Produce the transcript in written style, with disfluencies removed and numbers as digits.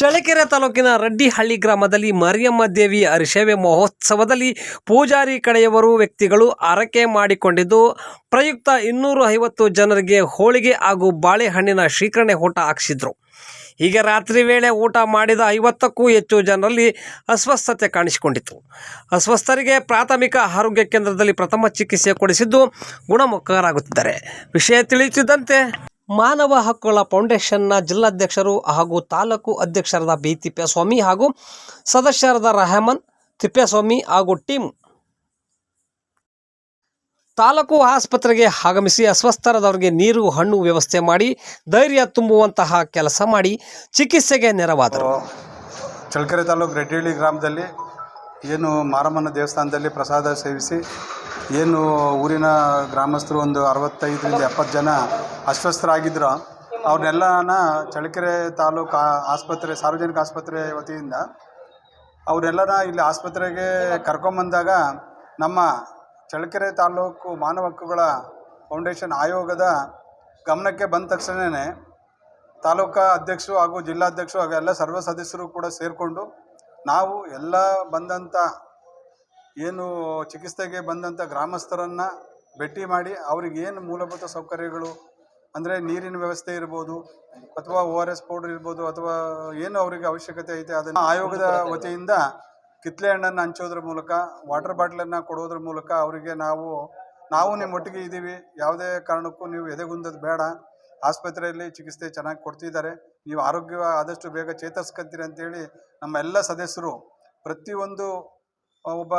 ಚಳ್ಳಕೆರೆ ತಾಲೂಕಿನ ರಡ್ಡಿಹಳ್ಳಿ ಗ್ರಾಮದಲ್ಲಿ ಮಾರಿಯಮ್ಮ ದೇವಿ ಹರಿಸೇವೆ ಮಹೋತ್ಸವದಲ್ಲಿ ಪೂಜಾರಿ ಕಡೆಯವರು ವ್ಯಕ್ತಿಗಳು ಹರಕೆ ಮಾಡಿಕೊಂಡಿದ್ದು ಪ್ರಯುಕ್ತ 250 ಜನರಿಗೆ ಹೋಳಿಗೆ ಹಾಗೂ ಬಾಳೆಹಣ್ಣಿನ ಶ್ರೀಕರಣೆ ಊಟ ಹಾಕಿಸಿದ್ರು. ಹೀಗೆ ರಾತ್ರಿ ವೇಳೆ ಊಟ ಮಾಡಿದ 50ಕ್ಕೂ ಹೆಚ್ಚು ಜನರಲ್ಲಿ ಅಸ್ವಸ್ಥತೆ ಕಾಣಿಸಿಕೊಂಡಿತು. ಅಸ್ವಸ್ಥರಿಗೆ ಪ್ರಾಥಮಿಕ ಆರೋಗ್ಯ ಕೇಂದ್ರದಲ್ಲಿ ಪ್ರಥಮ ಚಿಕಿತ್ಸೆ ಕೊಡಿಸಿದ್ದು ಗುಣಮುಖರಾಗುತ್ತಿದ್ದಾರೆ. ವಿಷಯ ತಿಳಿಯುತ್ತಿದ್ದಂತೆ ಮಾನವ ಹಕ್ಕುಗಳ ಫೌಂಡೇಶನ್ನ ಜಿಲ್ಲಾಧ್ಯಕ್ಷರು ಹಾಗೂ ತಾಲೂಕು ಅಧ್ಯಕ್ಷರಾದ ಬಿ ತಿಪ್ಪೇಸ್ವಾಮಿ ಹಾಗೂ ಸದಸ್ಯರಾದ ರೆಹಮಾನ್, ತಿಪ್ಪೇಸ್ವಾಮಿ ಹಾಗೂ ಟೀಮ್ ತಾಲೂಕು ಆಸ್ಪತ್ರೆಗೆ ಆಗಮಿಸಿ ಅಸ್ವಸ್ಥರಾದವರಿಗೆ ನೀರು, ಹಣ್ಣು ವ್ಯವಸ್ಥೆ ಮಾಡಿ ಧೈರ್ಯ ತುಂಬುವಂತಹ ಕೆಲಸ ಮಾಡಿ ಚಿಕಿತ್ಸೆಗೆ ನೆರವಾದರು. ಚಳ್ಳಕೆರೆ ತಾಲೂಕು ರೆಡ್ಡಿಹಳ್ಳಿ ಗ್ರಾಮದಲ್ಲಿ ಏನು ಮಾರಮ್ಮನ ದೇವಸ್ಥಾನದಲ್ಲಿ ಪ್ರಸಾದ ಸೇವಿಸಿ ಏನು ಊರಿನ ಗ್ರಾಮಸ್ಥರು ಒಂದು 65ರಿಂದ 70 ಜನ ಅಸ್ವಸ್ಥರಾಗಿದ್ದರು. ಅವ್ರನ್ನೆಲ್ಲನ ಚಳ್ಳಕೆರೆ ತಾಲೂಕು ಆಸ್ಪತ್ರೆ, ಸಾರ್ವಜನಿಕ ಆಸ್ಪತ್ರೆ ವತಿಯಿಂದ ಅವರೆಲ್ಲನ ಇಲ್ಲಿ ಆಸ್ಪತ್ರೆಗೆ ಕರ್ಕೊಂಬಂದಾಗ ನಮ್ಮ ಚಳ್ಳಕೆರೆ ತಾಲೂಕು ಮಾನವ ಹಕ್ಕುಗಳ ಫೌಂಡೇಶನ್ ಆಯೋಗದ ಗಮನಕ್ಕೆ ಬಂದ ತಕ್ಷಣವೇ ತಾಲೂಕಾ ಅಧ್ಯಕ್ಷರು ಹಾಗೂ ಜಿಲ್ಲಾಧ್ಯಕ್ಷರು ಹಾಗೂ ಎಲ್ಲ ಸರ್ವ ಸದಸ್ಯರು ಕೂಡ ಸೇರಿಕೊಂಡು ನಾವು ಎಲ್ಲ ಬಂದಂಥ ಏನು ಚಿಕಿತ್ಸೆಗೆ ಬಂದಂಥ ಗ್ರಾಮಸ್ಥರನ್ನು ಭೇಟಿ ಮಾಡಿ ಅವ್ರಿಗೆ ಏನು ಮೂಲಭೂತ ಸೌಕರ್ಯಗಳು ಅಂದರೆ ನೀರಿನ ವ್ಯವಸ್ಥೆ ಇರ್ಬೋದು ಅಥವಾ ORS ಪೌಡರ್ ಇರ್ಬೋದು ಅಥವಾ ಏನು ಅವರಿಗೆ ಅವಶ್ಯಕತೆ ಐತೆ ಅದನ್ನು ಆಯೋಗದ ವತಿಯಿಂದ ಕಿತ್ತಳೆ ಹಣ್ಣನ್ನು ಹಂಚೋದ್ರ ಮೂಲಕ, ವಾಟರ್ ಬಾಟ್ಲನ್ನು ಕೊಡೋದ್ರ ಮೂಲಕ ಅವರಿಗೆ ನಾವು ನಿಮ್ಮೊಟ್ಟಿಗೆ ಇದ್ದೀವಿ, ಯಾವುದೇ ಕಾರಣಕ್ಕೂ ನೀವು ಎದೆಗುಂದೋದು ಬೇಡ, ಆಸ್ಪತ್ರೆಯಲ್ಲಿ ಚಿಕಿತ್ಸೆ ಚೆನ್ನಾಗಿ ಕೊಡ್ತಿದ್ದಾರೆ, ನೀವು ಆರೋಗ್ಯ ಆದಷ್ಟು ಬೇಗ ಚೇತರಿಸ್ಕೊತೀರಿ ಅಂತೇಳಿ ನಮ್ಮ ಎಲ್ಲ ಸದಸ್ಯರು ಪ್ರತಿಯೊಂದು ಒಬ್ಬ